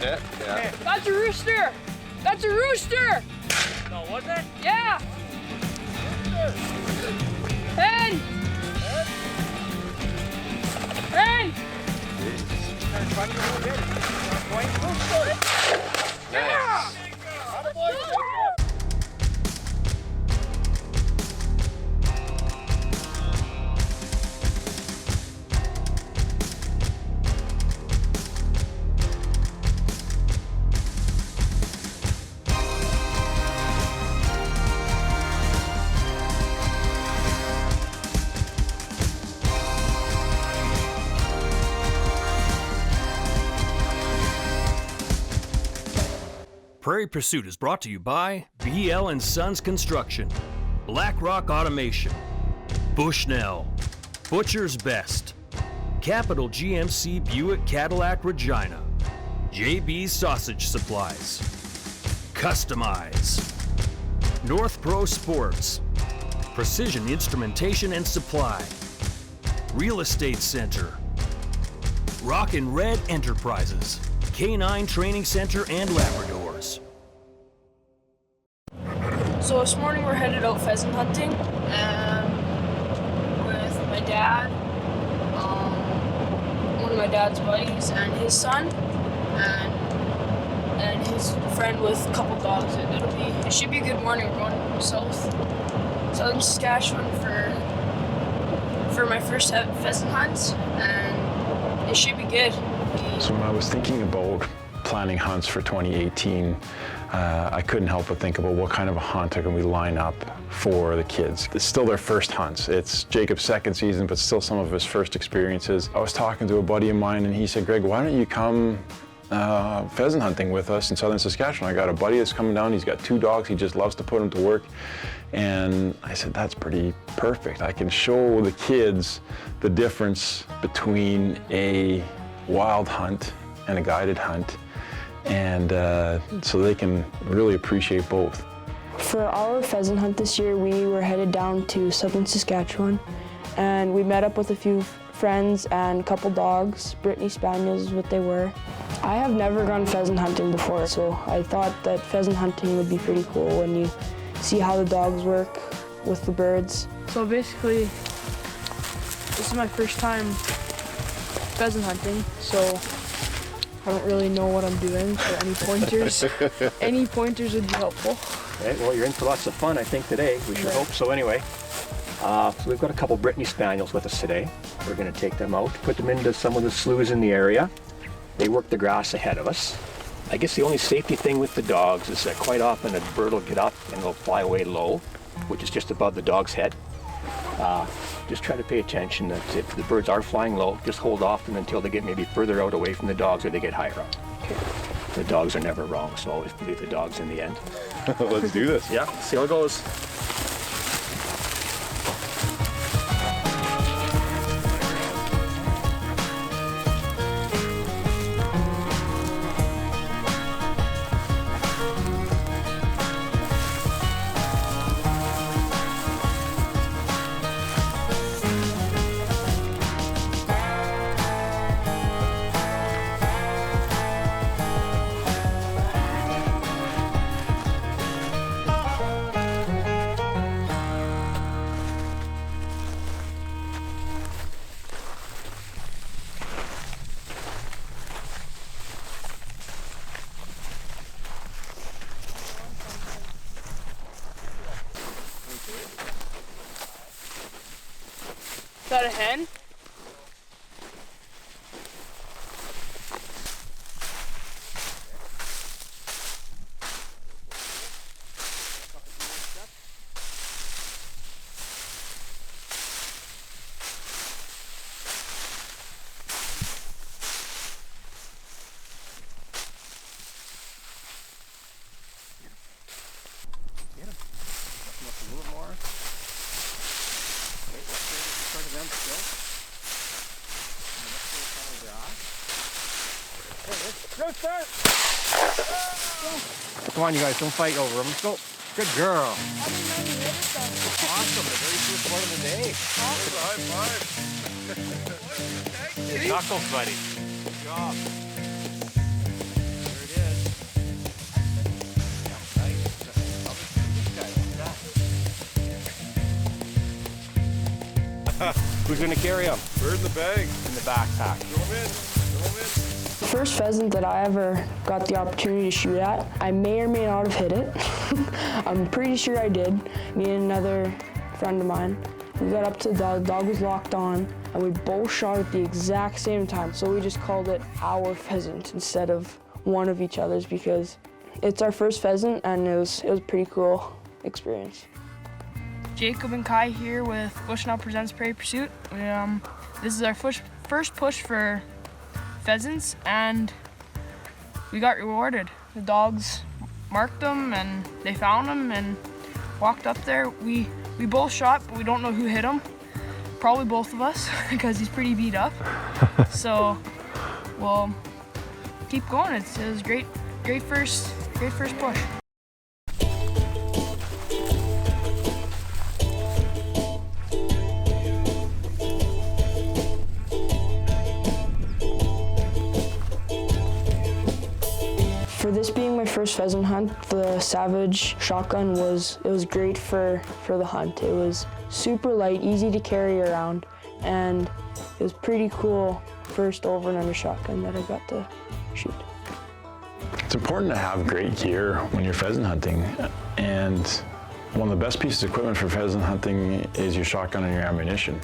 Yeah. Yeah. That's a rooster! That's a rooster! No, was it? Yeah! Hen! Hen! Yeah. Prairie Pursuit is brought to you by BL & Sons Construction, Black Rock Automation, Bushnell, Butcher's Best, Capital GMC Buick Cadillac Regina, JB's Sausage Supplies, Customize, North Pro Sports, Precision Instrumentation and Supply, Real Estate Center, Rockin' Red Enterprises, K9 Training Center and Labradors. So this morning we're headed out pheasant hunting with my dad, one of my dad's buddies and his son, and his friend with a couple dogs. It should be a good morning. We're going southern Saskatchewan for my first pheasant hunt, and it should be good. So when I was thinking about planning hunts for 2018, I couldn't help but think about what kind of a hunt can we line up for the kids. It's still their first hunts. It's Jacob's second season, but still some of his first experiences. I was talking to a buddy of mine and he said, Greg, why don't you come pheasant hunting with us in southern Saskatchewan? I got a buddy that's coming down. He's got 2 dogs. He just loves to put them to work. And I said, that's pretty perfect. I can show the kids the difference between a wild hunt and a guided hunt, and so they can really appreciate both. For our pheasant hunt this year, we were headed down to southern Saskatchewan, and we met up with a few friends and a couple dogs. Brittany spaniels is what they were. I have never gone pheasant hunting before, so I thought that pheasant hunting would be pretty cool when you see how the dogs work with the birds. So basically, this is my first time pheasant hunting, so I don't really know what I'm doing, so any pointers would be helpful. Okay, well, you're in for lots of fun, I think, today. We sure hope so anyway. So we've got a couple Brittany spaniels with us today. We're going to take them out, put them into some of the sloughs in the area. They work the grass ahead of us. I guess the only safety thing with the dogs is that quite often a bird will get up and they'll fly away low, which is just above the dog's head. Just try to pay attention that if the birds are flying low, just hold off them until they get maybe further out away from the dogs or they get higher up. Okay. The dogs are never wrong, so always believe the dogs in the end. Let's do this. Yeah, see how it goes. Is that a hen? Come on, you guys, don't fight over them. Let's go. Good girl. Awesome. The very first one of the day. Awesome. High five. Knuckles, buddy. Good job. Who's gonna carry them? Bird in the bag. In the backpack. Throw 'em in. Throw 'em in. The first pheasant that I ever got the opportunity to shoot at, I may or may not have hit it. I'm pretty sure I did. Me and another friend of mine, we got up to the dog was locked on, and we both shot at the exact same time. So we just called it our pheasant instead of one of each other's because it's our first pheasant, and it was a pretty cool experience. Jacob and Kai here with Bushnell Presents Prairie Pursuit. This is our first push for pheasants, and we got rewarded. The dogs marked them, and they found them and walked up there. We both shot, but we don't know who hit him. Probably both of us, because he's pretty beat up. So we'll keep going. It was great first push. For this being my first pheasant hunt, the Savage shotgun was great for the hunt. It was super light, easy to carry around, and it was pretty cool first over and under shotgun that I got to shoot. It's important to have great gear when you're pheasant hunting, and one of the best pieces of equipment for pheasant hunting is your shotgun and your ammunition.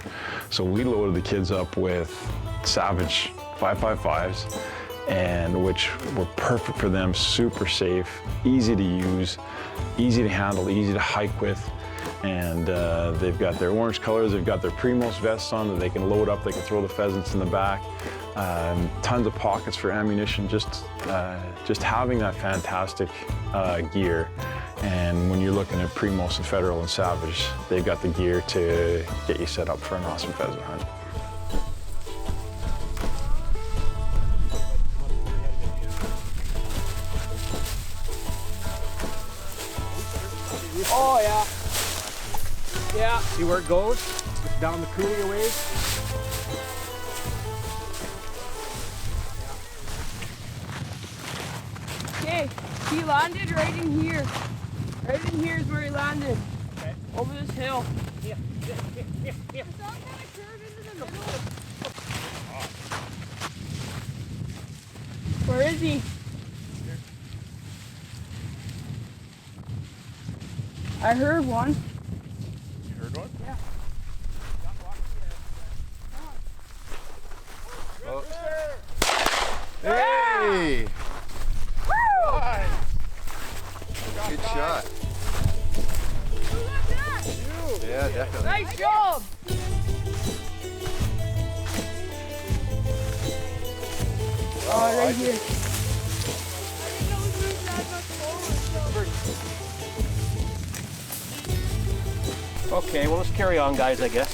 So we loaded the kids up with Savage 5.55s, and which were perfect for them, super safe, easy to use, easy to handle, easy to hike with. And they've got their orange colors, they've got their Primos vests on that they can load up, they can throw the pheasants in the back. Tons of pockets for ammunition, just having that fantastic gear. And when you're looking at Primos and Federal and Savage, they've got the gear to get you set up for an awesome pheasant hunt. Oh yeah. Yeah. See where it goes? Down the coulee a ways. Okay, he landed right in here. Right in here is where he landed. Okay. Over this hill. Yeah. The dog kind of curved into the middle. Where is he? I heard one. You heard one? Yeah. Oh. Hey! Nice. Good shot. Yeah, definitely. Nice job! Oh, right here. Okay, well let's carry on, guys, I guess.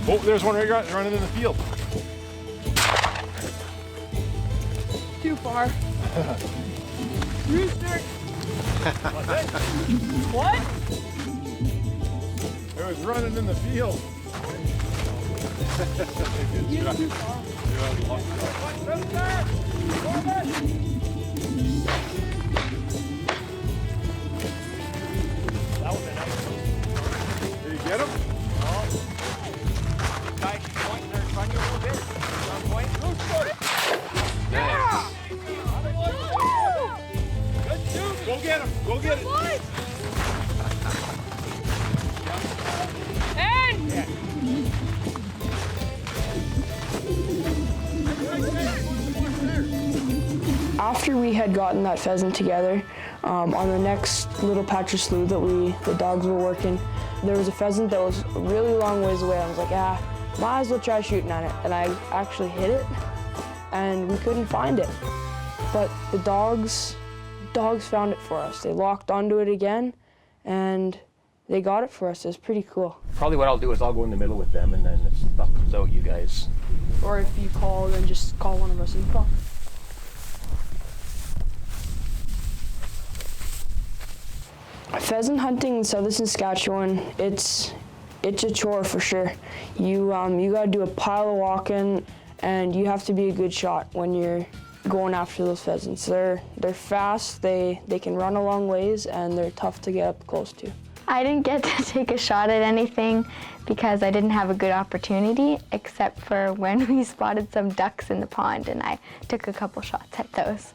Oh, there's one right running in the field. Too far. Rooster. What? It was running in the field. You're too far. Did you get him? Guys, pointing there in front of you a little bit. Down point. Nice. Good shoot. Go get him. Go get it. And After we had gotten that pheasant together, on the next little patch of slough that the dogs were working, there was a pheasant that was a really long ways away. I was like, might as well try shooting at it. And I actually hit it, and we couldn't find it. But the dogs found it for us. They locked onto it again, and they got it for us. It was pretty cool. Probably what I'll do is I'll go in the middle with them, and then if stuff comes out, you guys. Or if you call, then just call one of us and call. Pheasant hunting in southern Saskatchewan, it's a chore for sure. You gotta do a pile of walking, and you have to be a good shot when you're going after those pheasants. They're fast, they can run a long ways, and they're tough to get up close to. I didn't get to take a shot at anything because I didn't have a good opportunity, except for when we spotted some ducks in the pond, and I took a couple shots at those.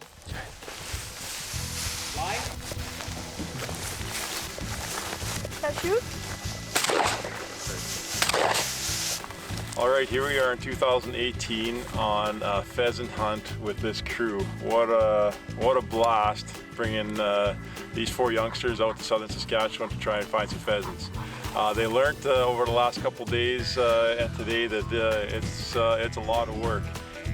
All right, here we are in 2018 on a pheasant hunt with this crew. What a blast bringing these 4 youngsters out to southern Saskatchewan to try and find some pheasants. They learned over the last couple days and today that it's a lot of work,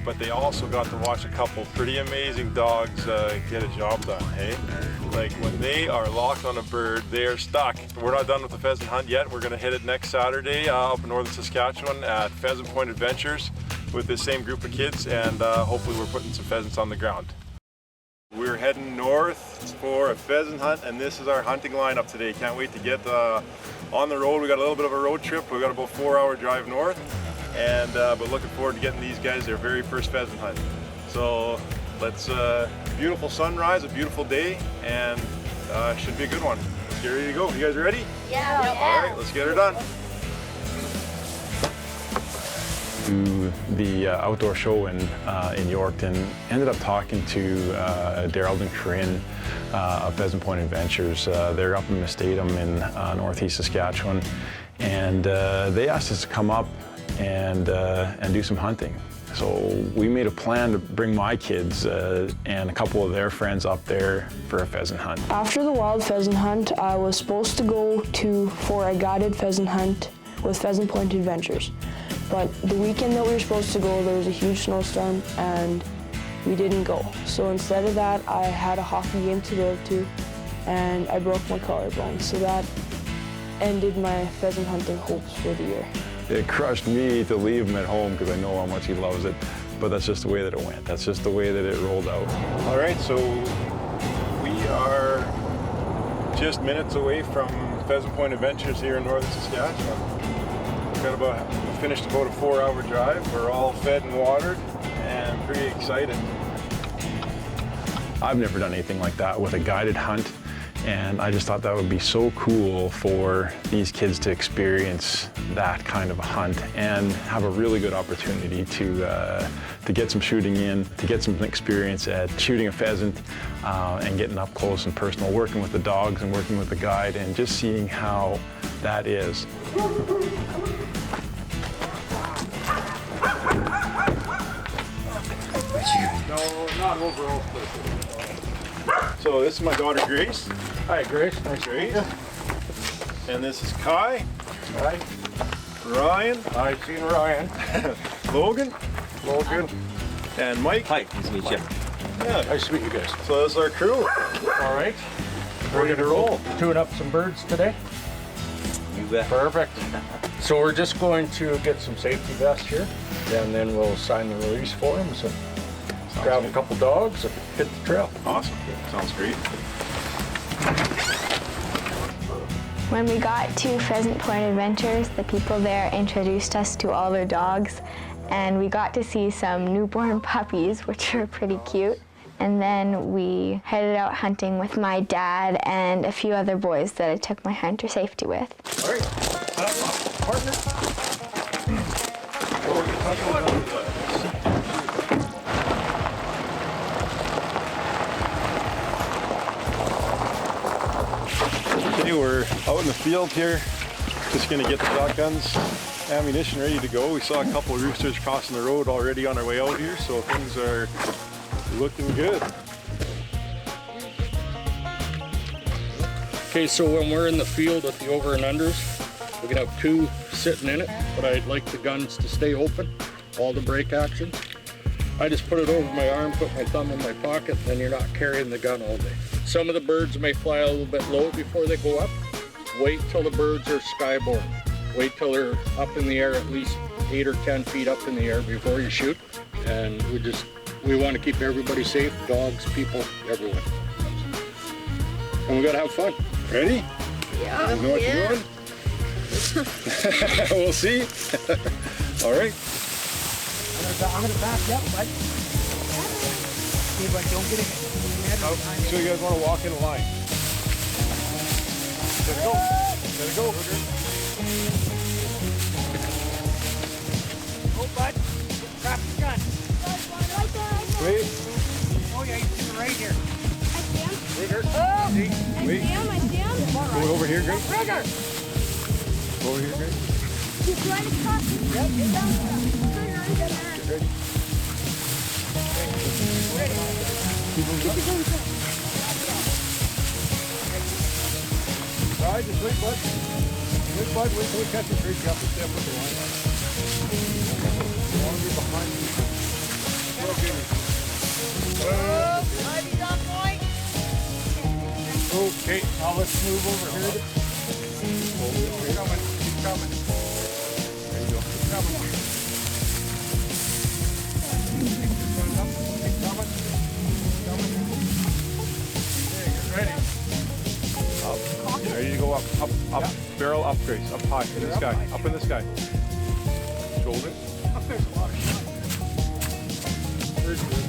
but they also got to watch a couple pretty amazing dogs get a job done, hey? Like when they are locked on a bird, they are stuck. We're not done with the pheasant hunt yet. We're gonna hit it next Saturday up in northern Saskatchewan at Pheasant Point Adventures with this same group of kids, and hopefully we're putting some pheasants on the ground. We're heading north for a pheasant hunt, and this is our hunting lineup today. Can't wait to get on the road. We got a little bit of a road trip. We got about a 4-hour drive north, and but looking forward to getting these guys their very first pheasant hunt. So let's beautiful sunrise, a beautiful day, and should be a good one. Let's get ready to go. You guys ready? Yeah. All right, let's get her done. To the outdoor show in Yorkton, ended up talking to Daryl and Corinne of Pheasant Point Adventures. They're up in Mustatum in northeast Saskatchewan, and they asked us to come up and do some hunting. So we made a plan to bring my kids and a couple of their friends up there for a pheasant hunt. After the wild pheasant hunt, I was supposed to go for a guided pheasant hunt with Pheasant Point Adventures. But the weekend that we were supposed to go, there was a huge snowstorm and we didn't go. So instead of that, I had a hockey game to go to and I broke my collarbone. So that ended my pheasant hunting hopes for the year. It crushed me to leave him at home because I know how much he loves it, but that's just the way that it went. That's just the way that it rolled out. All right, so we are just minutes away from Pheasant Point Adventures here in northern Saskatchewan. We finished about a 4-hour drive. We're all fed and watered and pretty excited. I've never done anything like that with a guided hunt, and I just thought that would be so cool for these kids to experience that kind of a hunt and have a really good opportunity to get some shooting in, to get some experience at shooting a pheasant and getting up close and personal, working with the dogs and working with the guide and just seeing how that is. No, not overall. So this is my daughter Grace. Hi, Grace. Nice Grace. And this is Kai. Hi. Ryan. Hi, seen Ryan. Logan. Logan. And Mike. Hi, nice to meet you. Yeah. Nice to meet you guys. So this is our crew. All right. Ready to roll. Tune up some birds today. You bet. Perfect. So we're just going to get some safety vests here, and then we'll sign the release forms and grab a couple dogs and hit the trail. Awesome. Sounds great. When we got to Pheasant Point Adventures, the people there introduced us to all their dogs, and we got to see some newborn puppies, which were pretty cute. And then we headed out hunting with my dad and a few other boys that I took my hunter safety with. All right. Partner. Okay, we're out in the field here. Just gonna get the shotguns, ammunition ready to go. We saw a couple of roosters crossing the road already on our way out here, so things are looking good. Okay, so when we're in the field at the over and unders, we can have 2 sitting in it, but I'd like the guns to stay open, all the break action. I just put it over my arm, put my thumb in my pocket, and you're not carrying the gun all day. Some of the birds may fly a little bit low before they go up. Wait till the birds are skyborne. Wait till they're up in the air, at least 8 or 10 feet up in the air before you shoot. And we want to keep everybody safe, dogs, people, everyone. And we gotta have fun. Ready? Yeah. You know what you're doing? We'll see. All right. I'm gonna back you up, bud. but don't get ahead. So you guys want to walk in a line? Let it go. Let it go. Oh, bud. Drop the gun. Wait. Oh, yeah, he's to the right here. Wait. Go over here, Grace. Trigger! Go over here, Grace. Get ready. All right, just wait, bud. Wait, bud. Wait till we catch it. Grace, you have to step with the line. You want to be behind you. Okay, now let's move over here. Keep coming. Keep coming. There you go. Keep coming. Keep coming. Keep coming. Okay, get ready. Up. Get ready to go up, up, up. Yeah. Barrel up, Grace. Up high in the sky. Up in the sky. Shoulder. Up there. Very good.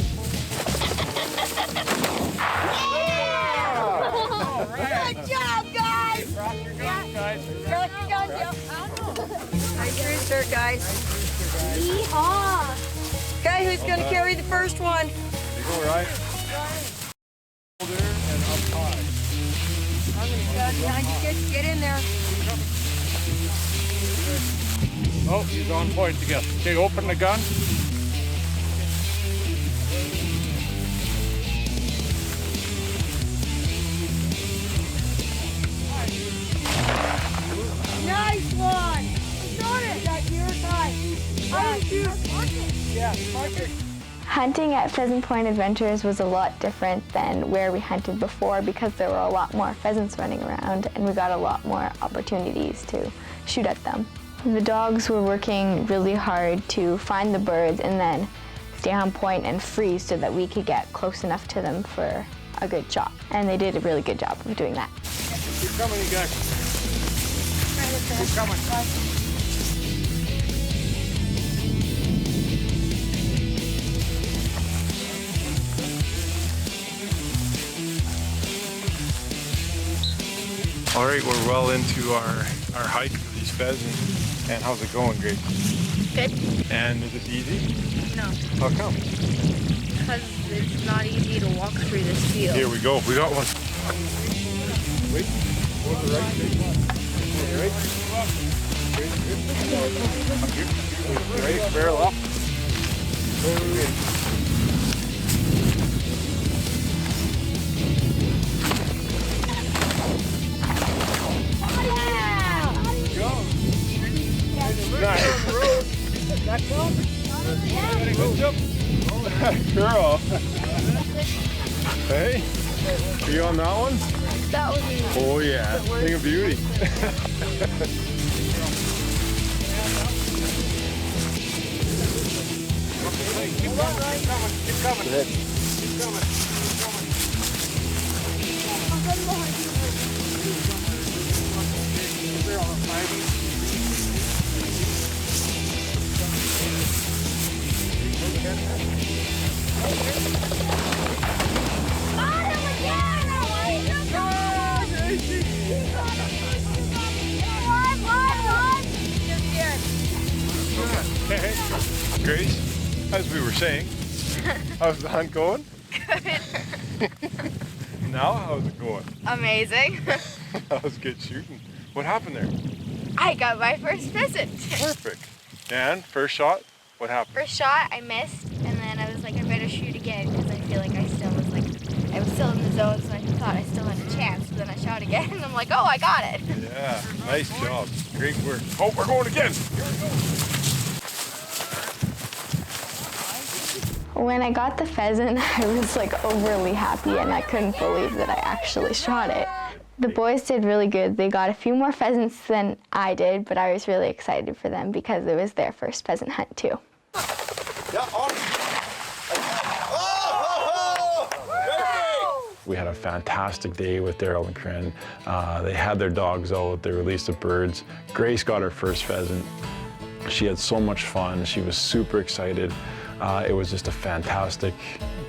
Good job, guys! Drop your guns, guys. Drop your guns, Nice rooster, guys. Yeehaw! Okay, who's going to carry the first one? You go right. Shoulder and up high. I'm going to shut down. You get in there. Oh, he's on point again. Okay, open the gun. Nice one! Got it! Got your time. Yeah, mark it. Hunting at Pheasant Point Adventures was a lot different than where we hunted before because there were a lot more pheasants running around and we got a lot more opportunities to shoot at them. The dogs were working really hard to find the birds and then stay on point and freeze so that we could get close enough to them for a good shot. And they did a really good job of doing that. Keep coming, you guys. Keep coming. All right, we're well into our hike with these pheasants. And how's it going, Grace? Good. And is it easy? No. How come? Because it's not easy to walk through this field. Here we go. We got one. Wait. Go to the right. Go to the right. Right. Barrel up. Nice. Girl. Hey, are you on that one? That was me. Oh yeah, thing of beauty. Keep coming. Good. Keep coming. Okay. Grace, as we were saying, how's the hunt going? Good. Now, how's it going? Amazing. That was good shooting. What happened there? I got my first pheasant. Perfect. And first shot, what happened? First shot, I missed, and then I was like, I better shoot again because I feel like I was still in the zone, so I thought I still had a chance. So then I shot again, and I'm like, oh, I got it. Yeah, nice job. Great work. Oh, we're going again. Here we go. When I got the pheasant, I was like overly happy and I couldn't believe that I actually shot it. The boys did really good. They got a few more pheasants than I did, but I was really excited for them because it was their first pheasant hunt too. Yeah, on. We had a fantastic day with Daryl and Corinne. They had their dogs out, they released the birds. Grace got her first pheasant. She had so much fun. She was super excited. It was just a fantastic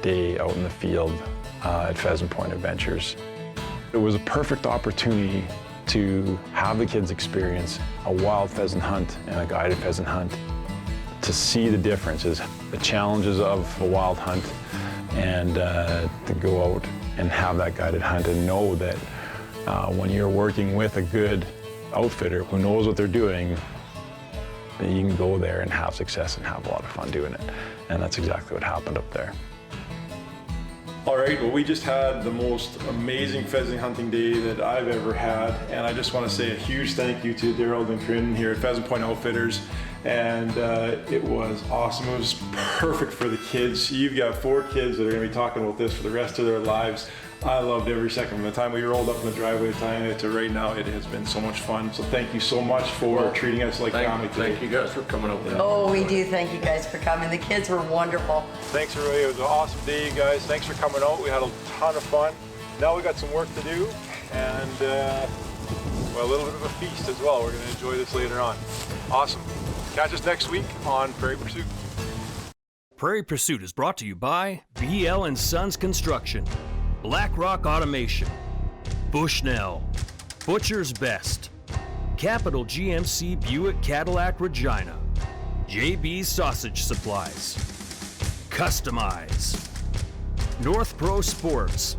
day out in the field at Pheasant Point Adventures. It was a perfect opportunity to have the kids experience a wild pheasant hunt and a guided pheasant hunt, to see the differences, the challenges of a wild hunt, and to go out and have that guided hunt and know that when you're working with a good outfitter who knows what they're doing, that you can go there and have success and have a lot of fun doing it. And that's exactly what happened up there. All right, well, we just had the most amazing pheasant hunting day that I've ever had, and I just want to say a huge thank you to Daryl and Corinne here at Pheasant Point Outfitters, and it was awesome. It was perfect for the kids. You've got 4 kids that are going to be talking about this for the rest of their lives. I loved every second. From the time we rolled up in the driveway to right now, it has been so much fun. So thank you so much for treating us like family today. Thank you guys for coming over. Oh, we do thank you guys for coming. The kids were wonderful. Thanks, everybody. It was an awesome day, you guys. Thanks for coming out. We had a ton of fun. Now we got some work to do, and well, a little bit of a feast as well. We're going to enjoy this later on. Awesome. Catch us next week on Prairie Pursuit. Prairie Pursuit is brought to you by BL and Sons Construction, Black Rock Automation, Bushnell, Butcher's Best, Capital GMC Buick Cadillac Regina, JB's Sausage Supplies, Customize, North Pro Sports,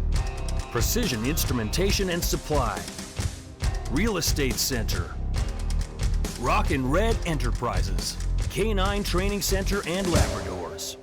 Precision Instrumentation and Supply, Real Estate Center, Rockin' Red Enterprises, K9 Training Center and Labradors.